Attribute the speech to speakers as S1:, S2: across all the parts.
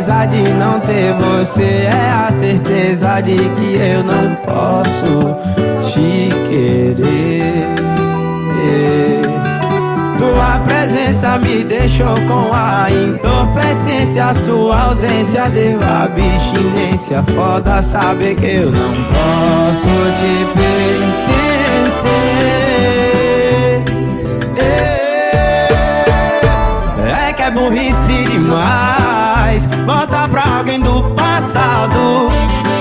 S1: certeza de não ter você, é a certeza de que eu não posso te querer. Tua presença me deixou com a entorpecência, sua ausência deu abstinência. Foda saber que eu não posso te pertencer. É que é burrice demais voltar pra alguém do passado.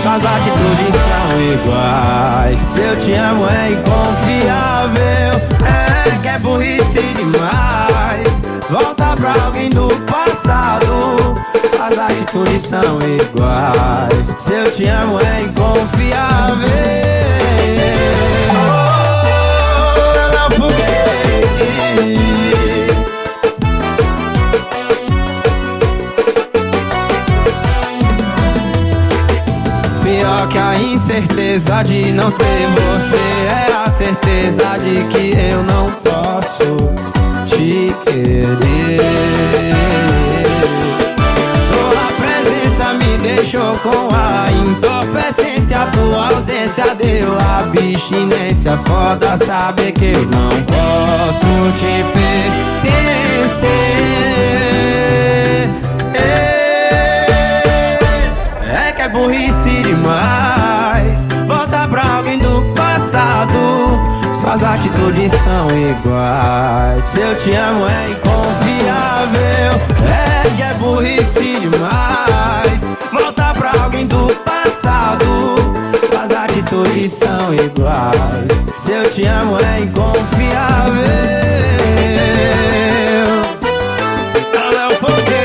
S1: Suas atitudes são iguais, se eu te amo é inconfiável. É que é burrice demais voltar pra alguém do passado. Suas atitudes são iguais, se eu te amo é inconfiável. Ela é um foguete. Pior que a incerteza de não ter você, é a certeza de que eu não posso te querer. Tua presença me deixou com a entorpecência, tua ausência deu abstinência. Foda saber que eu não posso te pertencer. É que é burrice demais voltar pra alguém do passado. Suas atitudes são iguais, se eu te amo é inconfiável. É que é burrice demais voltar pra alguém do passado. Suas atitudes são iguais, se eu te amo é inconfiável. Ela é um foguete.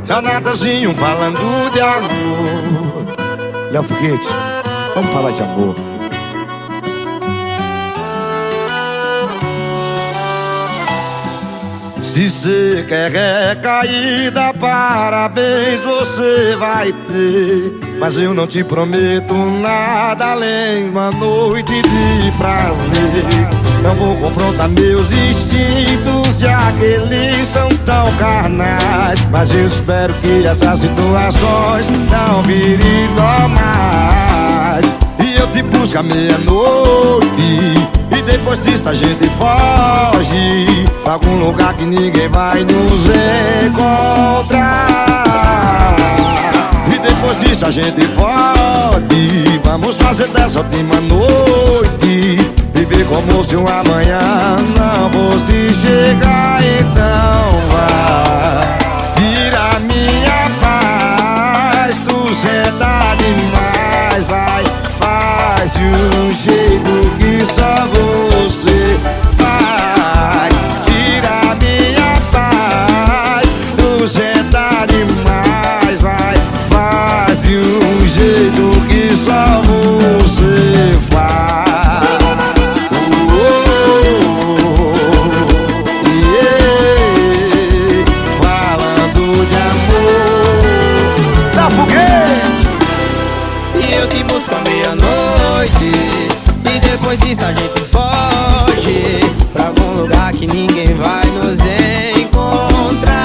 S2: Renatazinho falando de amor. Léo Foguete, vamos falar de amor. Se cê quer recaída, parabéns você vai ter. Mas eu não te prometo nada além uma noite de prazer. Não vou confrontar meus instintos, já que eles são tão carnais. Mas eu espero que essas situações não virem normais. E eu te busco à meia-noite, e depois disso a gente foge pra algum lugar que ninguém vai nos encontrar. E depois disso a gente foge, vamos fazer dessa última noite viver como se um amanhã não fosse chegar. Então vai, tira minha paz, tu senta demais. Vai, faz de um jeito que só você faz. Tira minha paz, tu senta demais. Vai, faz de um jeito que só você faz.
S1: E depois disso a gente foge pra algum lugar que ninguém vai nos encontrar.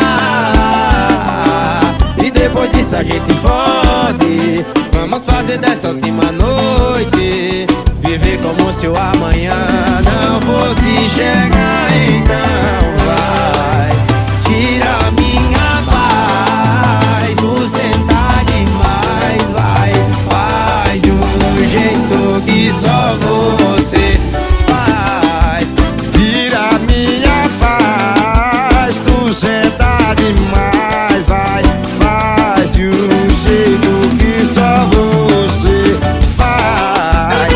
S1: E depois disso a gente fode, vamos fazer dessa última noite viver como se o amanhã não fosse chegar. Então vai, tira minha paz, tu senta demais. Vai, faz de um jeito que só você faz.
S2: Tira minha paz, tu senta demais. Vai, faz de um jeito que só você faz.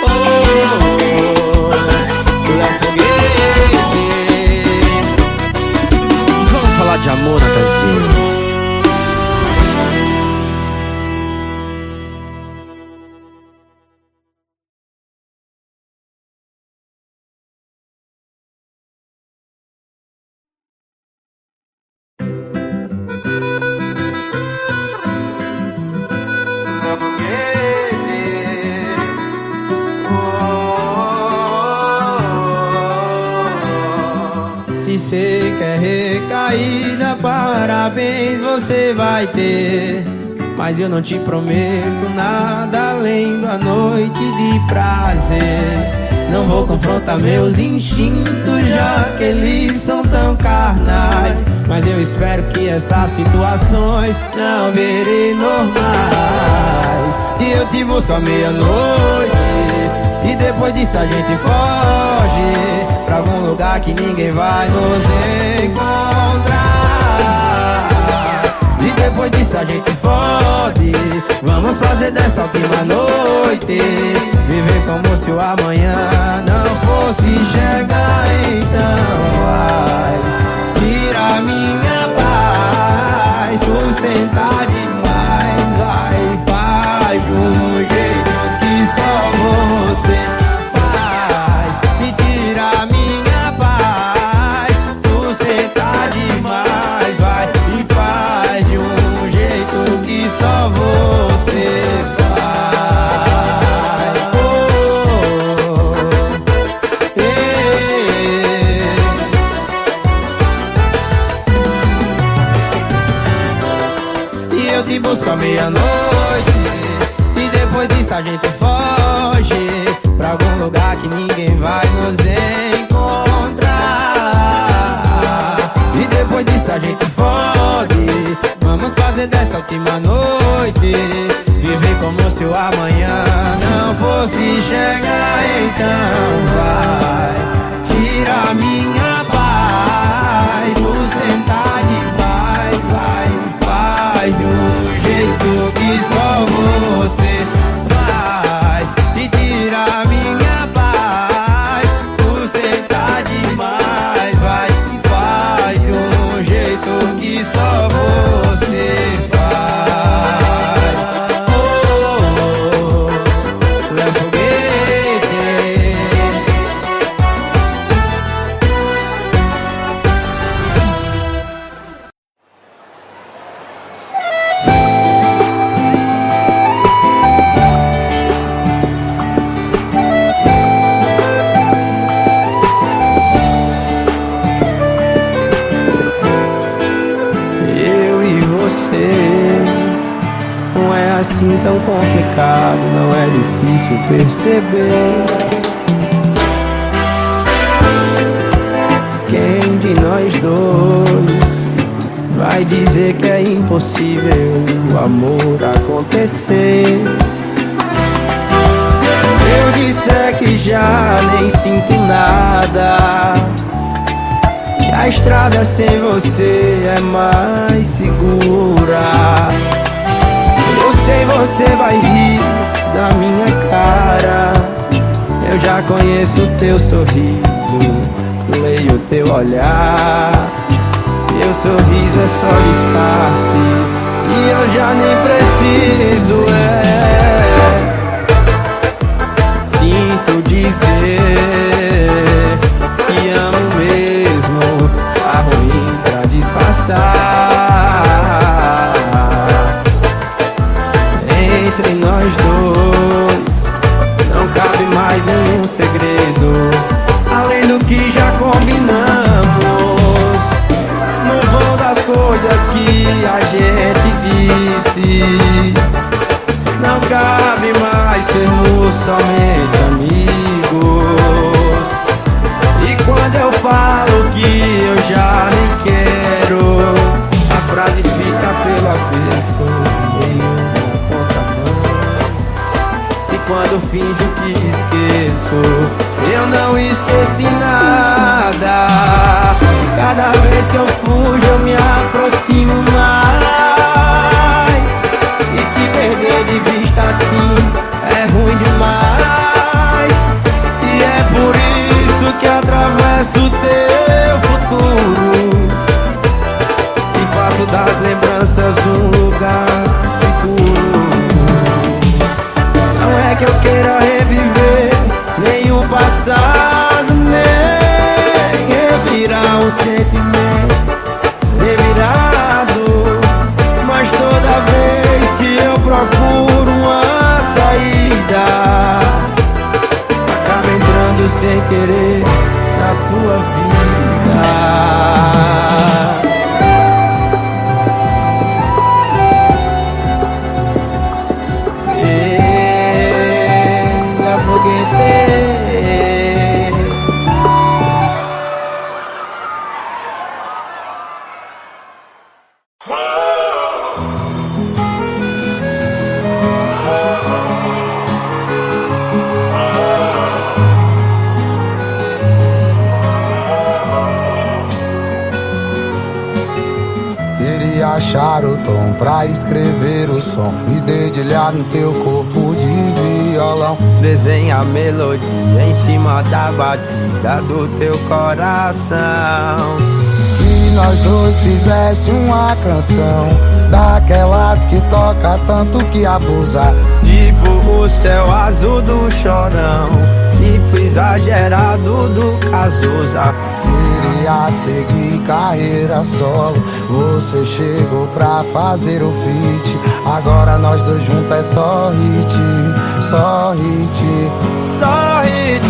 S1: Oh, Léo Foguete.
S3: Vamos falar de amor, Natanzinho.
S1: Se cê quer recaída, parabéns você vai ter. Mas eu não te prometo nada além da noite de prazer. Não vou confrontar meus instintos, já que eles são tão carnais. Mas eu espero que essas situações não virem normais. E eu te busco à meia-noite, e depois disso a gente foge pra algum lugar que ninguém vai nos encontrar. E depois disso a gente fode. Vamos fazer dessa última noite viver como se o amanhã não fosse chegar. Então vai, tira minha paz, tu sentar demais. Vai, faz de um jeito que só você faz. Me tira minha paz, tu sentar demais. Vai e faz de um jeito que só você faz. Oh, E eu te busco à meia-noite, e depois disso a gente foge pra algum lugar que ninguém vai nos encontrar. E depois disso a gente fode. Vamos fazer dessa última noite viver como se o amanhã não fosse chegar. Então vai, tira minha paz, tu sentar demais. Vai, faz de um jeito que só você faz. E tira minha paz, tu sentar demais. Vai, faz de um jeito que só você faz. Oh, Léo Foguete. Eu e você não é assim tão complicado, não é difícil perceber. Quem de nós dois vai dizer que é impossível o amor acontecer? Eu disser que já nem sinto nada, que a estrada sem você é mais segura. Eu sei você vai rir da minha cara, eu já conheço o teu sorriso, leio o teu olhar. Teu sorriso é só disfarce e eu já nem preciso. Sinto dizer que amo mesmo, tá ruim pra disfarçar. Entre nós dois não cabe mais nenhum segredo, além do que já combinamos no vão das coisas que a gente disse. Não cabe mais sermos somente amigos. E quando eu falo que eu já nem quero, a frase fica pelo avesso, meio na contramão. E quando finjo que esqueço, eu não esqueci nada. Cada vez que eu fujo eu me aproximo mais. E te perder de vista assim é ruim demais. E é por isso que atravesso o teu futuro e faço das lembranças um lugar seguro. Não é que eu queira reviver nem o passado, nem revirar um sentimento revirado. Mas toda vez que eu procuro uma saída, acaba entrando sem querer na tua vida.
S4: achar o tom pra escrever o som e dedilhar no teu corpo de violão.
S1: Desenha a melodia em cima da batida do teu coração.
S4: Que nós dois fizesse uma canção daquelas que toca tanto que abusa,
S1: tipo o céu azul do Chorão, tipo exagerado do Cazuza.
S4: Queria seguir carreira solo, você chegou pra fazer o feat. Agora nós dois juntos é só hit, só hit.
S1: Só hit,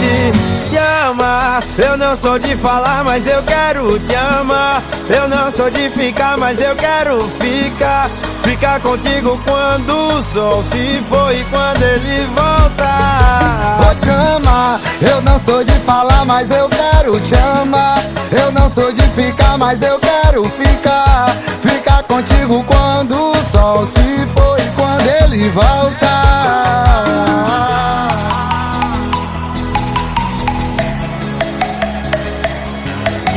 S1: te amar. Eu não sou de falar, mas eu quero te amar. Eu não sou de ficar, mas eu quero ficar. Ficar contigo quando o sol se for e quando ele voltar.
S4: Vou te amar, eu não sou de falar, mas eu quero te amar. Eu não sou de ficar, mas eu quero ficar. Ficar contigo quando o sol se for e quando ele voltar.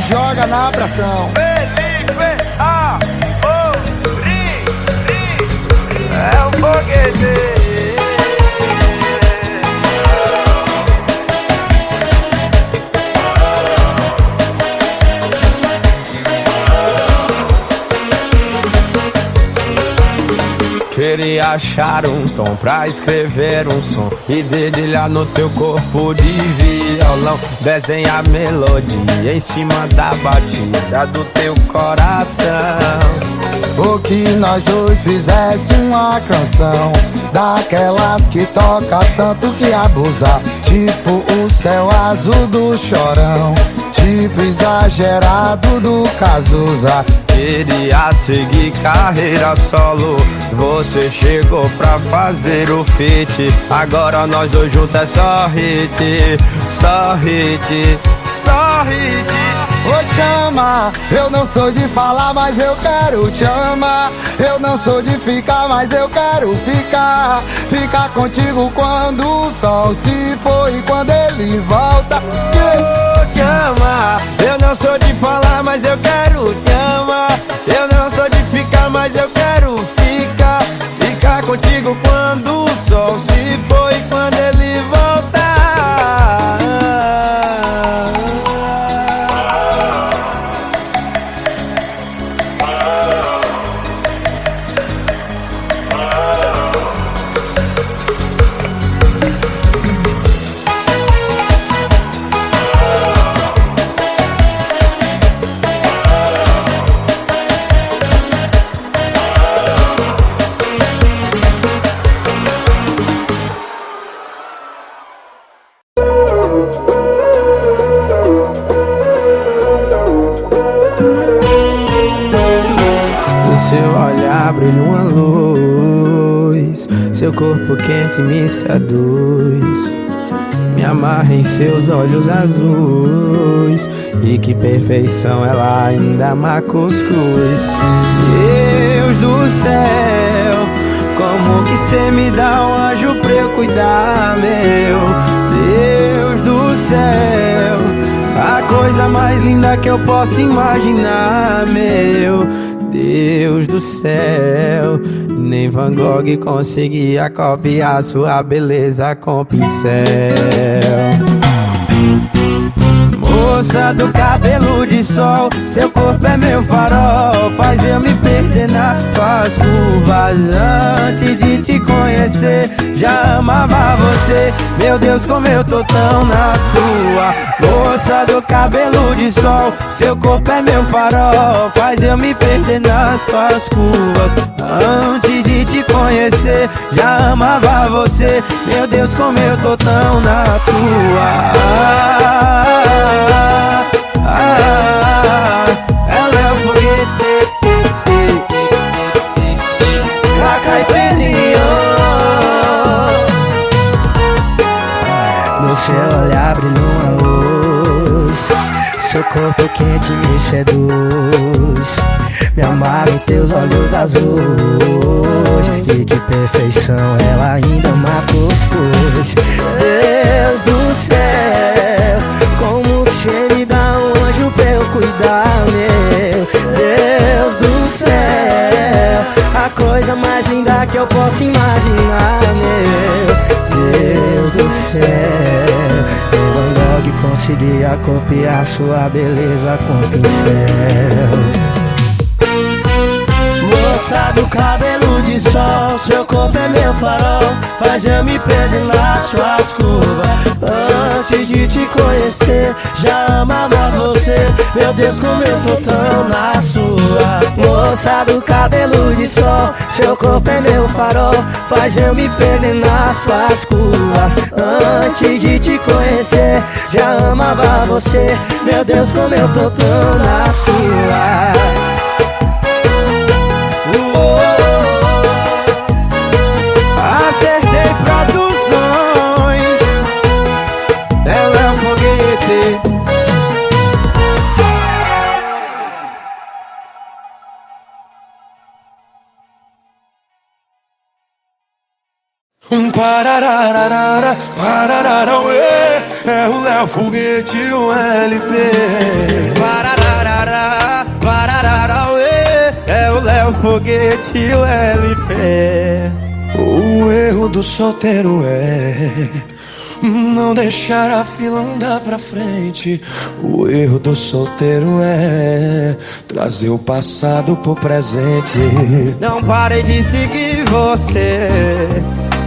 S4: Joga na pressão.
S1: Felipe é um foguete. Queria achar um tom pra escrever um som e dedilhar no teu corpo de violão. Desenha a melodia em cima da batida do teu coração.
S4: Ou que nós dois fizesse uma canção daquelas que toca tanto que abusa, tipo o céu azul do Chorão, tipo exagerado do Cazuza.
S1: Queria seguir carreira solo, você chegou pra fazer o feat. Agora nós dois juntos é só hit, só hit, só hit.
S4: Vou te amar, eu não sou de falar, mas eu quero te amar. Eu não sou de ficar, mas eu quero ficar. Ficar contigo quando o sol se for e quando ele volta.
S1: Vou te amar, eu não sou de falar, mas eu quero te amar. Eu não sou de ficar, mas eu quero ficar. Ficar contigo quando o sol se for e quando ele voltar. Seu olhar brilha uma luz, seu corpo quente me seduz. Me amarra em seus olhos azuis, e que perfeição, ela ainda ama cuscuz. Deus do céu, como que cê me dá um anjo pra eu cuidar, meu Deus do céu, a coisa mais linda que eu posso imaginar, meu Deus do céu. Nem Van Gogh conseguia copiar sua beleza com pincel. Moça do cabelo de sol, seu corpo é meu farol, faz eu me perder nas suas curvas. Antes de te conhecer, já amava você. Meu Deus, como eu tô tão na tua. Moça do cabelo de sol, seu corpo é meu farol, faz eu me perder nas suas curvas. Antes de te conhecer, já amava você. Meu Deus, como eu tô tão na tua. Ela é o foguete, a caipirinha.
S5: No seu olhar brilha uma luz, seu corpo quente me seduz. Me amarra em teus olhos azuis, e que perfeição, ela ainda ama cuscuz. Deus do céu, como você me dá um anjo pra eu cuidar, meu Deus do céu. eu posso imaginar, meu Deus do céu. Eu Van Gogh conseguia copiar sua beleza com pincel. Moça do cabelo de sol, seu corpo é meu farol, faz eu me perder nas suas curvas. Antes de te conhecer, já amava você. Meu Deus, como eu tô tão na sua. Moça do cabelo de sol, seu corpo é meu farol, faz eu me perder nas suas curvas. Antes de te conhecer, já amava você. Meu Deus, como eu tô tão na sua.
S1: Acertei Produções, ela é um foguete.
S2: Parararara, pararara, ué, é o Léo Foguete, o LP.
S1: Parararara, pararara, ué, é o Léo Foguete, o LP.
S2: O erro do solteiro é não deixar a fila andar pra frente. O erro do solteiro é trazer o passado pro presente.
S1: Não parei de seguir você,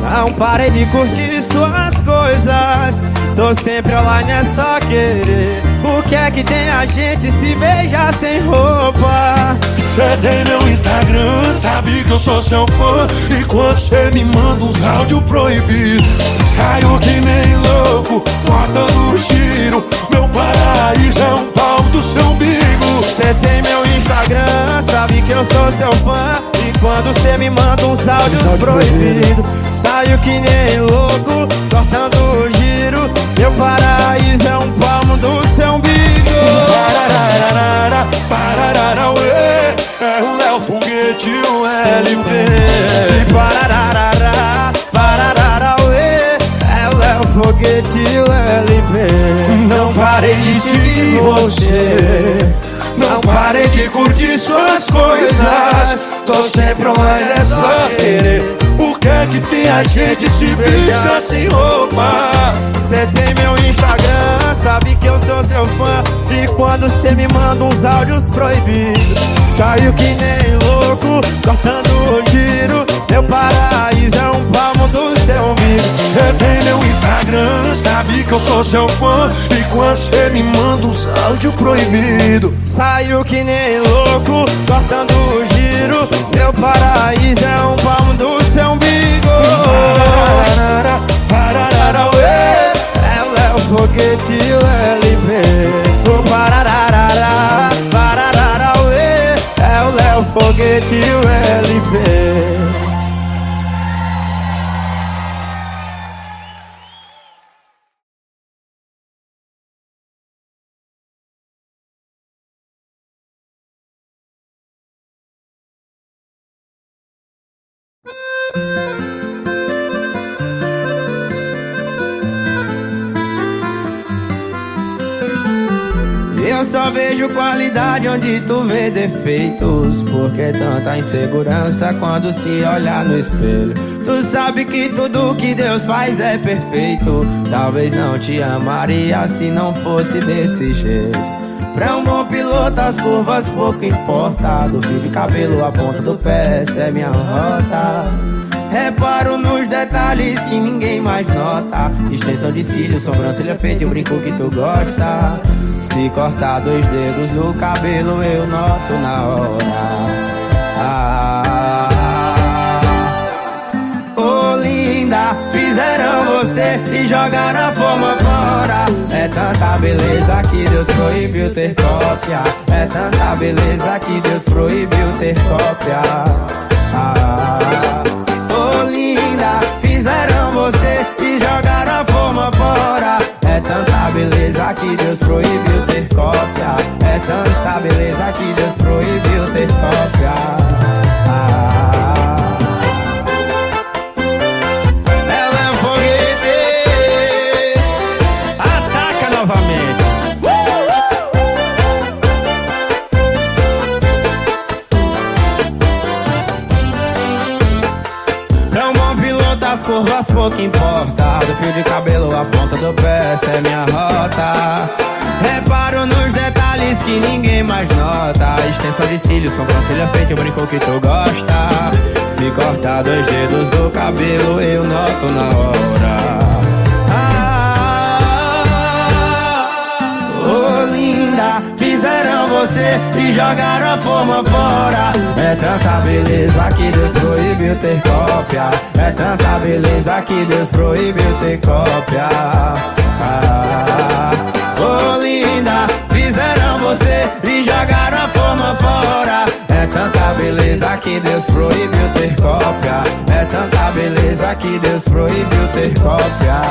S1: não parei de curtir suas coisas. Tô sempre online, é só querer. O que é que tem a gente se beijar sem roupa?
S2: Cê tem meu Instagram, sabe que eu sou seu fã. E quando cê me manda uns áudios proibidos, saio que nem louco, botando o giro. Meu paraíso é um pau do seu umbigo.
S1: Cê tem meu Instagram, sabe que eu sou seu fã. E quando cê me manda uns áudios proibidos, saio que nem louco, cortando o giro. Meu paraíso é um palmo do seu umbigo.
S2: Parararara, pararara, ué, é o Léo Foguete, o LP.
S1: E parararara, pararara, ué, é o Léo Foguete, o LP.
S2: Não parei de seguir você, não parei de curtir suas coisas. Tô sempre online, é só querer. O que é que tem a gente se beija sem roupa?
S1: Cê tem meu Instagram, sabe que eu sou seu fã. E quando cê me manda uns áudios proibidos, saio que nem louco, cortando o giro. Meu paraíso é um palmo do seu umbigo.
S2: Cê tem meu Instagram, sabe que eu sou seu fã. E quando cê me manda uns áudios proibidos,
S1: saio que nem louco, cortando o giro. Meu paraíso é um palmo do seu umbigo.
S2: pararara, pararara, ué,
S1: é o Léo Foguete, o LP. O parararara, pararara, ué, é o Léo Foguete, o LP. Eu só vejo qualidade onde tu vê defeitos. Porque tanta insegurança quando se olhar no espelho. Tu sabe que tudo que Deus faz é perfeito. Talvez não te amaria se não fosse desse jeito. Pra um bom piloto as curvas pouco importa. Do fio de cabelo à ponta do pé, essa é minha rota. Reparo nos detalhes que ninguém mais nota. Extensão de cílios, sobrancelha feita e o brinco que tu gosta. Se cortar 2 dedos no cabelo eu noto na hora. Oh linda, fizeram você e jogaram a forma fora. É tanta beleza que Deus proibiu ter cópia. É tanta beleza que Deus proibiu ter cópia. Oh linda, fizeram você e jogaram a forma fora. É tanta beleza que Deus proibiu ter cópia. É tanta beleza que Deus proibiu ter cópia. Ela é um foguete. Ataca novamente. voz pouco importa. Do fio de cabelo à ponta do pé, essa é minha rota. Reparo nos detalhes que ninguém mais nota. Extensão de cílios, sobrancelha feita, o brinco que tu gosta. Se cortar 2 dedos do cabelo, eu noto na hora. Oh linda, fizeram você e jogaram a forma fora. É tanta beleza que Deus proibiu ter cópia. É tanta beleza que Deus proibiu ter cópia. Oh linda, fizeram você e jogaram a forma fora. É tanta beleza que Deus proibiu ter cópia. É tanta beleza que Deus proibiu ter cópia.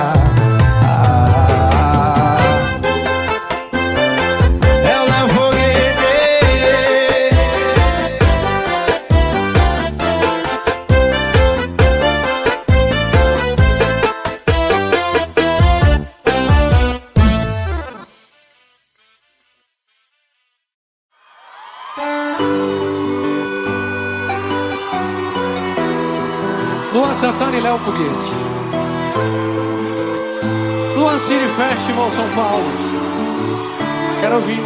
S6: Luan Santana e Léo Foguete. Luan City Festival São Paulo. Quero ouvir.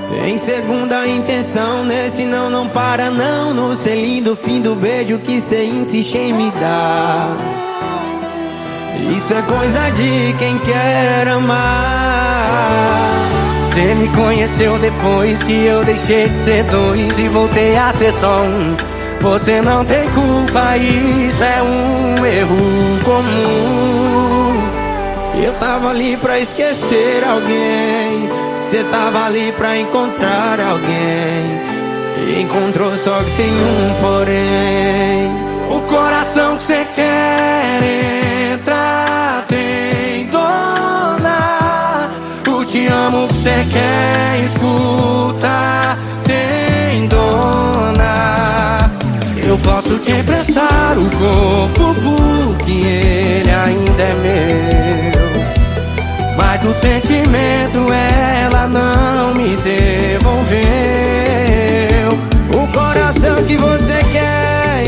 S1: Tem segunda intenção nesse não para não. No selinho do fim do beijo que cê insiste em me dar. Isso é coisa de quem quer amar.
S5: Cê me conheceu depois que eu deixei de ser 2 e voltei a ser só 1. Você não tem culpa, isso é um erro comum.
S1: Eu tava ali pra esquecer alguém. Cê tava ali pra encontrar alguém. E encontrou, só que tem um porém.
S5: O coração que cê quer entrar tem dona. O te amo que cê quer escutar tem dona. Eu posso te emprestar o corpo porque ele ainda é meu. Mas o sentimento ela não me devolveu.
S1: O coração que você quer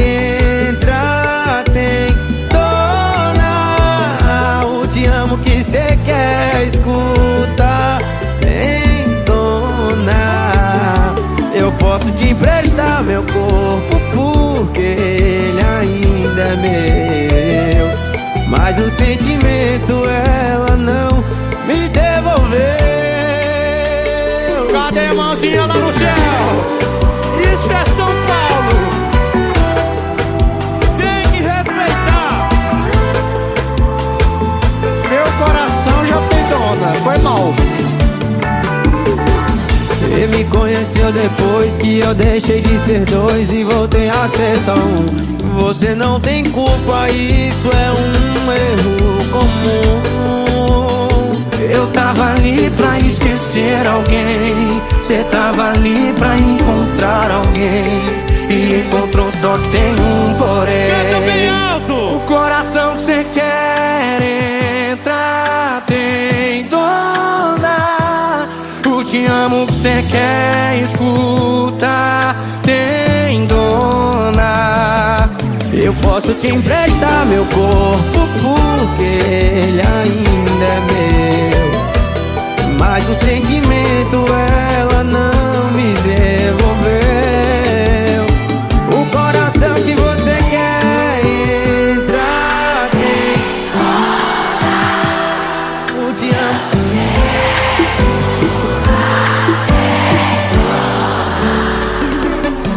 S1: entrar tem dona. O te amo que você quer escutar tem dona. Eu posso te emprestar meu corpo porque ele ainda é meu. Mas o sentimento ela não me devolveu.
S6: Cadê a mãozinha lá no céu? Isso é São Paulo.
S1: Tem que respeitar.
S6: Meu coração já tem dona. Foi mal.
S1: Você me conheceu depois que eu deixei de ser 2 e voltei a ser só 1. Você não tem culpa, isso é um erro comum.
S5: Eu tava ali pra esquecer alguém. Cê tava ali pra encontrar alguém. E encontrou, só que tem um porém.
S1: Canta bem alto!
S5: O coração que cê quer entrar tem dona. O te amo que cê quer escutar tem dona.
S1: Eu posso te emprestar meu corpo porque ele ainda é meu. Mas o sentimento ela não me devolveu. O coração que você quer entrar tem. O te amo.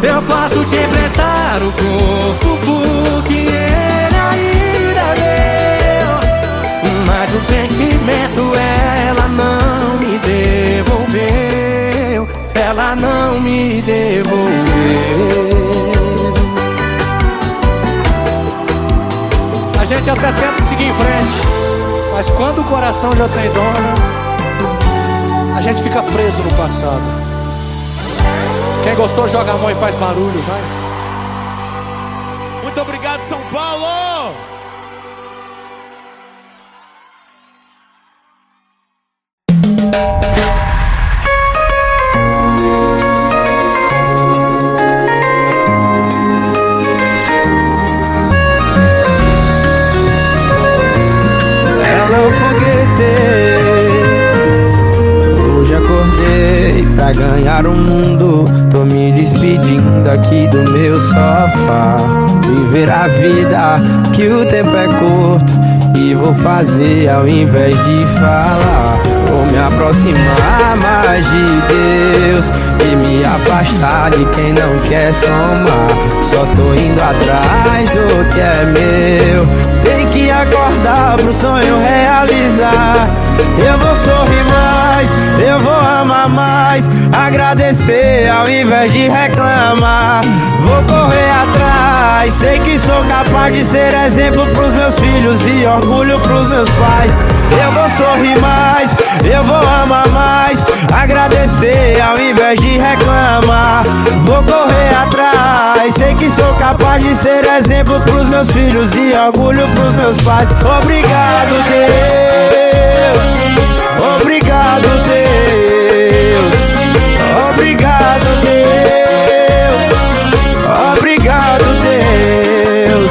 S5: Eu posso te emprestar o corpo porque ele ainda é meu. Mas o sentimento ela não me devolveu. Ela não me devolveu.
S6: A gente até tenta seguir em frente, mas quando o coração já tem dona, a gente fica preso no passado. Quem gostou joga a mão e faz barulho, vai.
S1: Muito obrigado, São Paulo! ganhar o mundo. Tô me despedindo aqui do meu sofá. Viver a vida, que o tempo é curto, e vou fazer ao invés de falar. Vou me aproximar mais de Deus e me afastar de quem não quer somar. Só tô indo atrás do que é meu. Tem que acordar pro sonho realizar. Eu vou sorrir mais, eu vou amar mais, agradecer ao invés de reclamar. Vou correr atrás, sei que sou capaz de ser exemplo pros meus filhos e orgulho pros meus pais. Eu vou sorrir mais, eu vou amar mais, agradecer ao invés de reclamar. Vou correr atrás, sei que sou capaz de ser exemplo pros meus filhos e orgulho pros meus pais. Obrigado, Deus. Obrigado, Deus. Obrigado, Deus. Obrigado, Deus.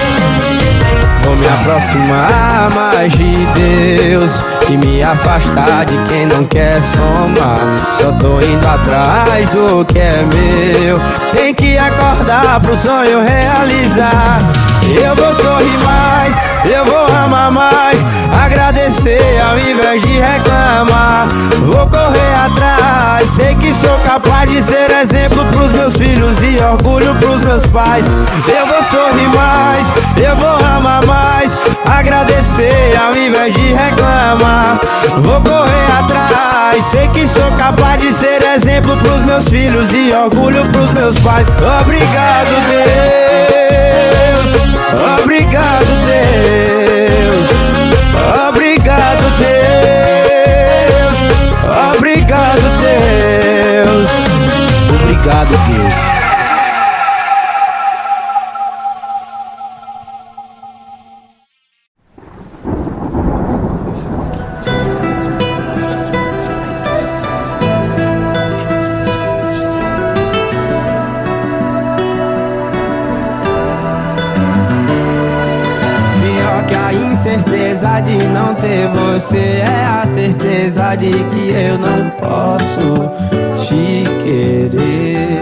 S1: Vou me aproximar mais de Deus e me afastar de quem não quer somar. Só tô indo atrás do que é meu. Tem que acordar pro sonho realizar. Eu vou sorrir mais, eu vou amar mais, agradecer ao invés de reclamar. Vou correr atrás, sei que sou capaz de ser exemplo pros meus filhos e orgulho pros meus pais. Eu vou sorrir mais, eu vou amar mais, agradecer ao invés de reclamar. Vou correr atrás, sei que sou capaz de ser exemplo pros meus filhos e orgulho pros meus pais. Obrigado, Deus. Obrigado, Deus. Obrigado, Deus. Obrigado, Deus. Obrigado, Deus. Certeza de não ter você é a certeza de que eu não posso te querer.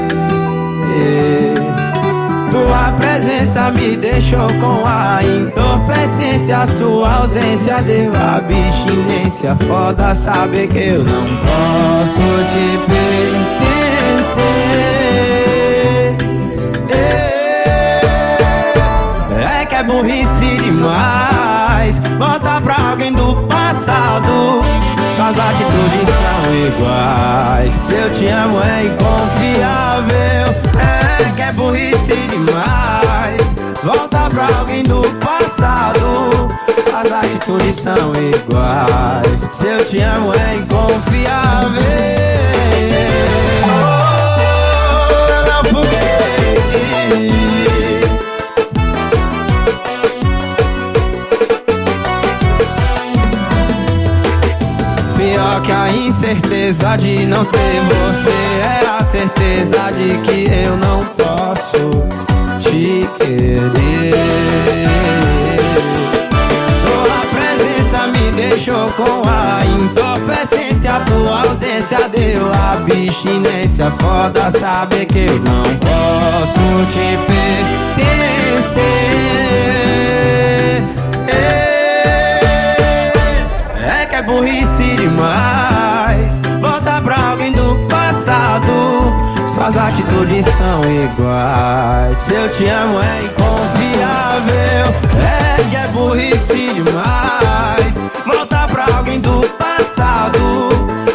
S1: Tua presença me deixou com a entorpecência, sua ausência deu abstinência. Foda saber que eu não posso te pertencer. É que é burrice demais voltar pra alguém do passado. Suas atitudes são iguais. Se eu te amo é inconfiável. É que é burrice demais voltar pra alguém do passado. Suas atitudes são iguais. Se eu te amo é inconfiável. Não foguete. Pior que a incerteza de não ter você é a certeza de que eu não posso te querer. Tua presença me deixou com a entorpecência, tua ausência deu abstinência. Foda saber que eu não posso te pertencer. É que é burrice demais voltar pra alguém do passado. Suas atitudes são iguais. Se eu te amo é inconfiável. É que é burrice demais voltar pra alguém do passado.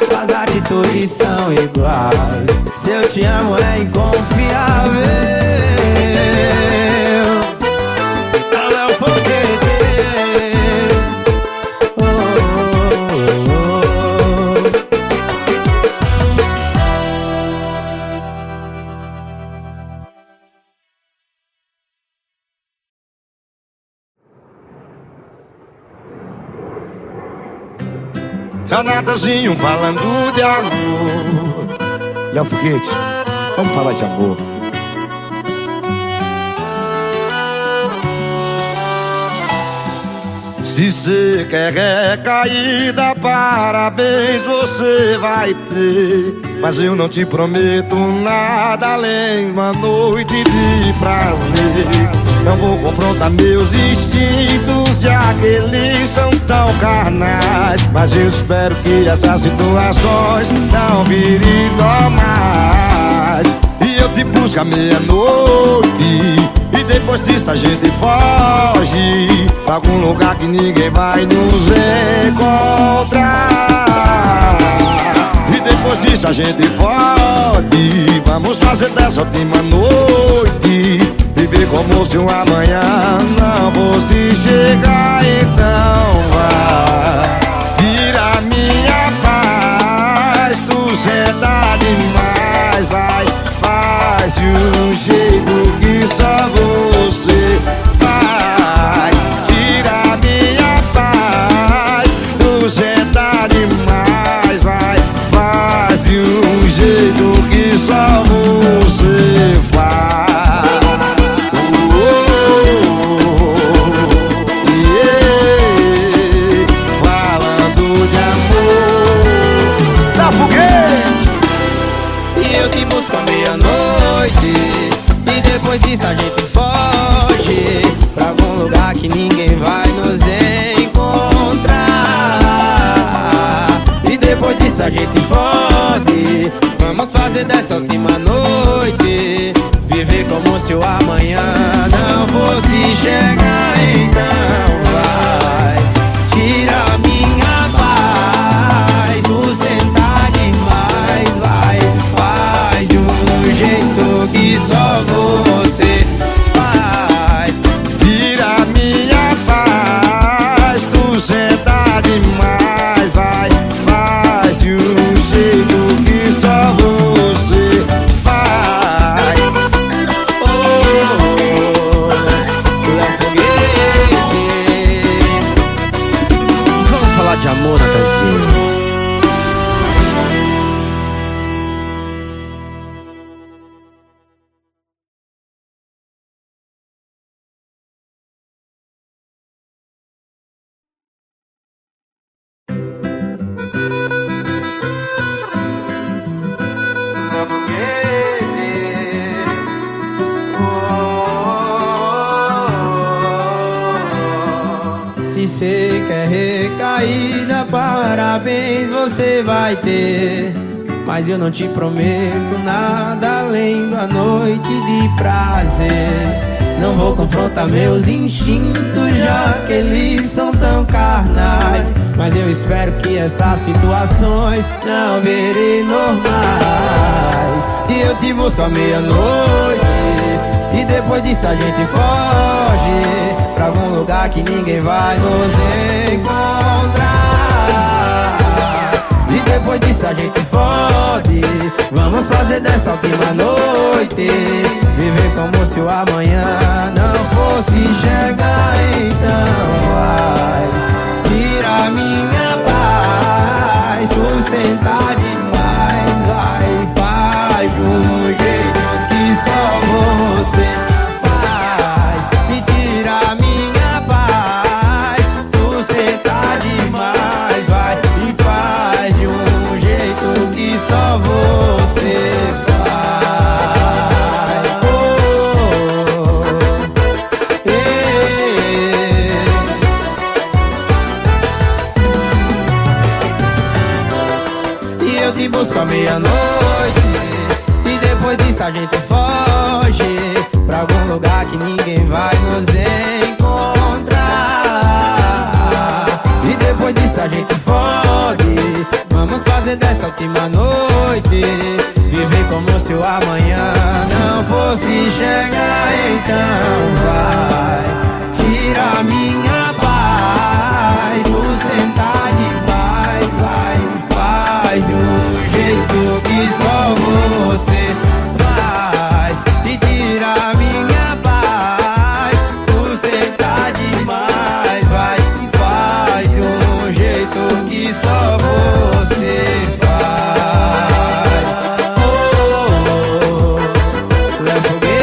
S1: Suas atitudes são iguais. Se eu te amo é inconfiável. Não foguete.
S2: Renatazinho falando de amor.
S4: Léo Foguete, vamos falar de amor.
S2: Se cê quer recaída, parabéns você vai ter. mas eu não te prometo nada além de uma noite de prazer. Não vou confrontar meus instintos, já que eles são tão carnais, mas eu espero que essas situações não virem normais. E eu te busco à meia-noite, e depois disso a gente foge pra algum lugar que ninguém vai nos encontrar. E depois disso a gente fode. Vamos fazer dessa última noite viver como se um amanhã não fosse chegar. Então vai, tira minha paz, tu senta demais, vai, faz de um jeito que só você faz. Tira minha paz, tu senta demais, vai, faz de um jeito que só você faz. Falando de amor da foguete.
S1: E eu te busco à meia-noite, e depois disso a gente foge pra algum lugar que ninguém vai nos encontrar. E depois disso a gente fode. Vamos fazer dessa última noite viver como se o amanhã não fosse chegar. Então vai, tira minha paz, tu senta demais, vai, faz de um jeito que só você faz.
S2: Tira minha paz, tu senta demais, vai, faz de um jeito que só você faz.
S3: Vamos falar de amor, Natanzinho.
S1: Se cê quer recaída, parabéns você vai ter. Mas eu não te prometo nada além da noite de prazer. Não vou confrontar meus instintos, já que eles são tão carnais. Mas eu espero que essas situações não virem normais. E eu te busco à meia-noite, e depois disso a gente foge pra algum lugar que ninguém vai nos encontrar. E depois disso a gente fode. Vamos fazer dessa última noite viver como se o amanhã não fosse chegar. Então vai, tira minha paz, tu senta demais, vai, faz de um jeito que só você faz. E tira minha paz, tu senta demais, vai, e faz de um jeito que só você faz. Oh, E eu te busco à meia-noite, e depois disso a gente foge pra algum lugar que ninguém vai nos encontrar. E depois disso a gente fode. Vamos fazer dessa última noite viver como se o amanhã não fosse chegar. Então vai, tira minha paz, tu senta demais, vai, faz de um jeito que só você faz. E tira minha paz, tu senta demais, vai, faz de um jeito que só você faz. Oh, Léo Foguete.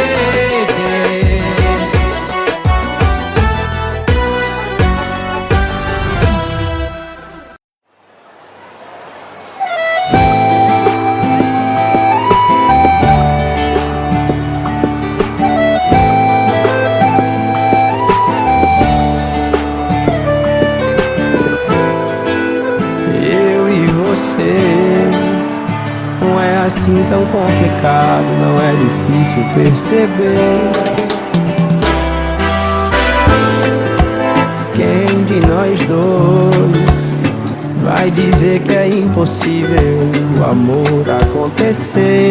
S1: complicado, não é difícil perceber. Quem de nós dois vai dizer que é impossível o amor acontecer?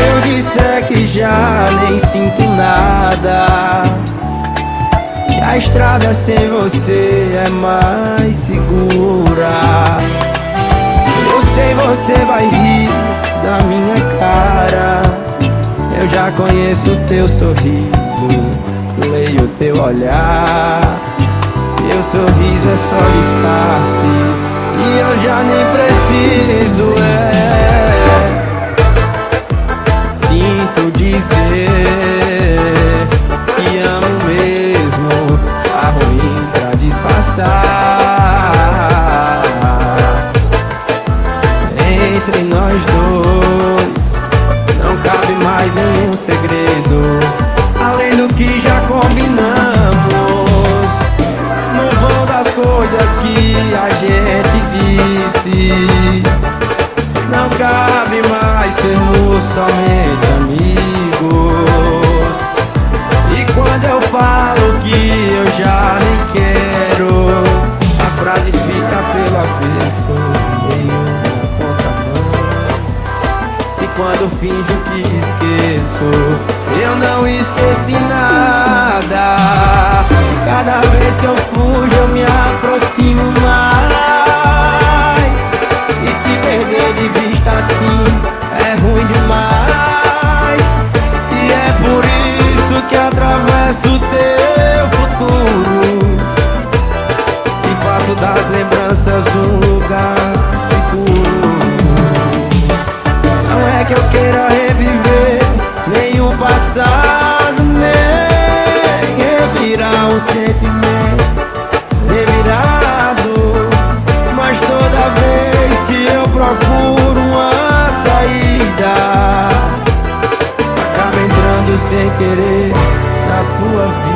S1: Eu disser que já nem sinto nada, que a estrada sem você é mais segura. Eu sei você vai rir da minha cara, eu já conheço teu sorriso, leio teu olhar. Teu sorriso é só disfarce e eu já nem preciso, sinto dizer que amo mesmo, tá ruim pra disfarçar. Entre nós dois não cabe mais nenhum segredo, além do que já combinamos. No vão das coisas que a gente disse, não cabe mais sermos somente amigos. E quando eu falo que eu já nem quero, a frase fica pelo avesso, meio na contramão. E quando finjo que esqueço, eu não esqueci nada. Cada vez que eu fujo eu me aproximo mais, e te perder de vista assim é ruim demais. E é por isso que atravesso o teu futuro e faço das lembranças um lugar seguro. Não é que eu queira reviver nem o passado, nem revirar um sentimento revirado, mas toda vez que eu procuro uma saída, acaba entrando sem querer na tua vida.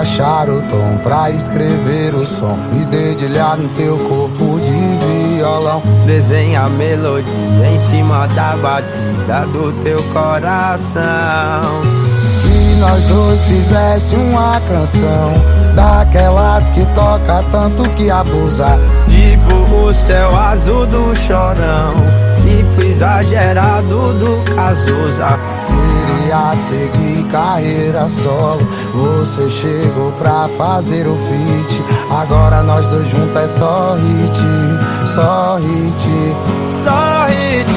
S4: Achar o tom pra escrever o som e dedilhar no teu corpo de violão.
S1: Desenha a melodia em cima da batida do teu coração.
S4: Que nós dois fizesse uma canção daquelas que toca tanto que abusa,
S1: tipo o céu azul do Chorão, tipo exagerado do Cazuza.
S4: Queria seguir carreira solo, você chegou pra fazer o feat. Agora nós dois juntos é só hit, só hit,
S1: só hit.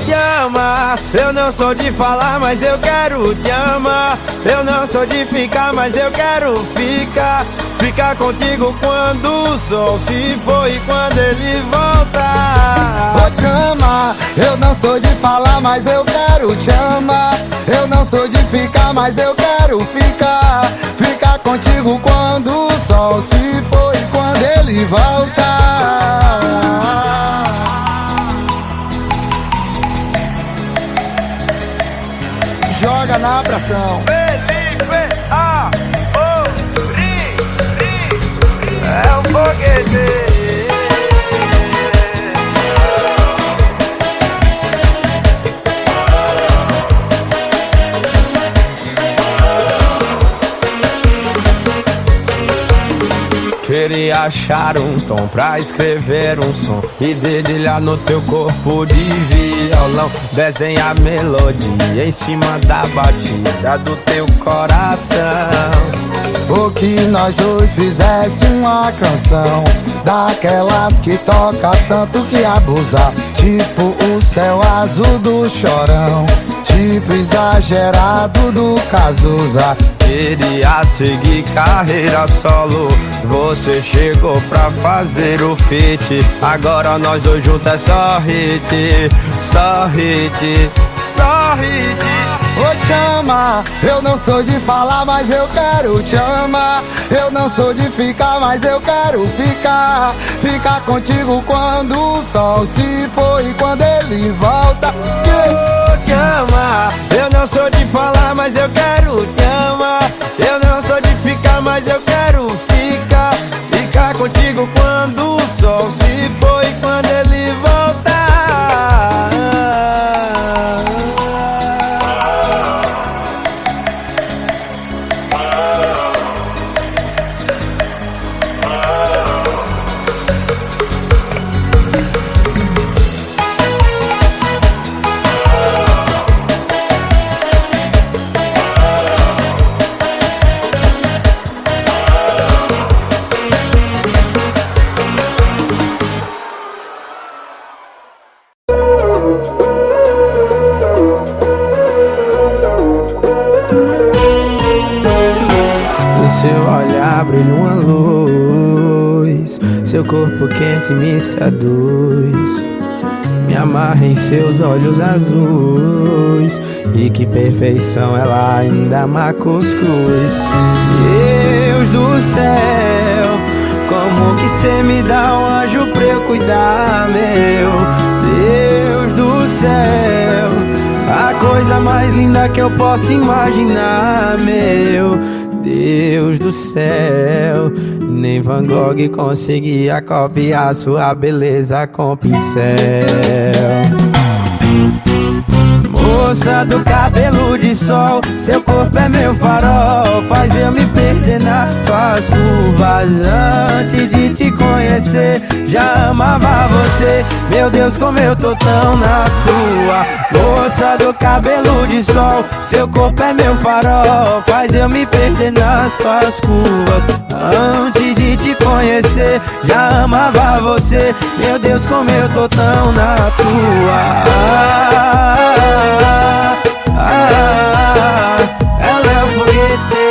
S1: Te amar, eu não sou de falar, mas eu quero te amar. Eu não sou de ficar, mas eu quero ficar. Ficar contigo quando o sol se for e quando ele voltar.
S4: Vou te amar, eu não sou de falar, mas eu quero te amar. Eu não sou de ficar, mas eu quero ficar. Ficar contigo quando o sol se for e quando ele voltar. Joga na pressão.
S1: Felipe é um foguete. Queria achar um tom pra escrever um som e dedilhar no teu corpo de violão. Desenhar melodia em cima da batida do teu coração.
S4: Ou que nós dois fizesse uma canção daquelas que toca tanto que abusa, tipo o céu azul do Chorão, tipo exagerado do Cazuza.
S1: queria seguir carreira solo. Você chegou pra fazer o feat. Agora nós dois juntos é só hit, só hit, só hit.
S4: Ô, te ama, eu não sou de falar, mas eu quero te amar. Eu não sou de ficar, mas eu quero ficar. Ficar contigo quando o sol se for e quando ele volta.
S1: Te amar, eu não sou de falar, mas eu quero te amar. Eu não sou de ficar, mas eu quero ficar. Ficar contigo quando o sol se for e quando ele voltar.
S5: Seu olhar brilha uma luz, seu corpo quente me seduz. Me amarra em seus olhos azuis, e que perfeição, ela ainda ama cuscuz. Deus do céu, como que cê me dá um anjo pra eu cuidar, meu Deus do céu, a coisa mais linda que eu posso imaginar, meu Deus do céu. Nem Van Gogh conseguia copiar sua beleza com pincel. Moça do cabelo de sol, seu corpo é meu farol, faz eu me perder nas tuas curvas. Antes de te conhecer, já amava você. Meu Deus, como eu tô tão na tua. Moça do cabelo de sol, seu corpo é meu farol, faz eu me perder nas tuas curvas. Antes de te conhecer, já amava você. Meu Deus, como eu tô tão na tua. Ela é o foguete,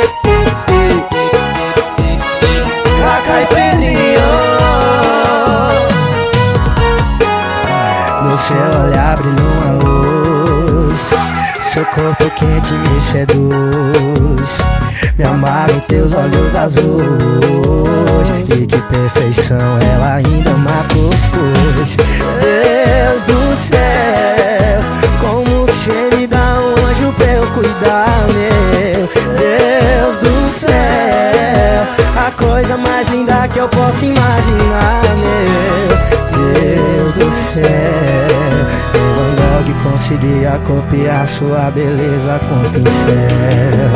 S5: a caipirinha. No seu olhar brilha uma luz, seu corpo quente me seduz. Me amarra em teus olhos azuis, e que perfeição, ela ainda ama cuscuz. Deus do céu, como você me dá um anjo pra eu cuidar, meu Deus do céu, a coisa mais linda que eu posso imaginar, meu Deus do céu. Van Gogh conseguia copiar sua beleza com pincel.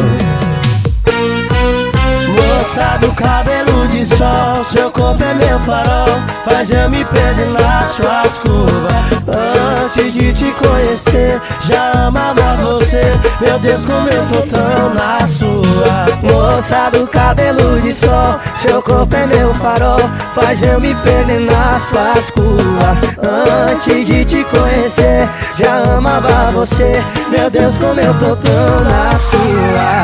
S5: Moça do cabelo de sol, seu corpo é meu farol, faz eu me perder nas suas curvas. Antes de te conhecer, já amava você. Meu Deus, como eu tô tão na sua. Moça do cabelo de sol, seu corpo é meu farol, faz eu me perder nas suas curvas. Antes de te conhecer, já amava você. Meu Deus, como eu tô tão na sua.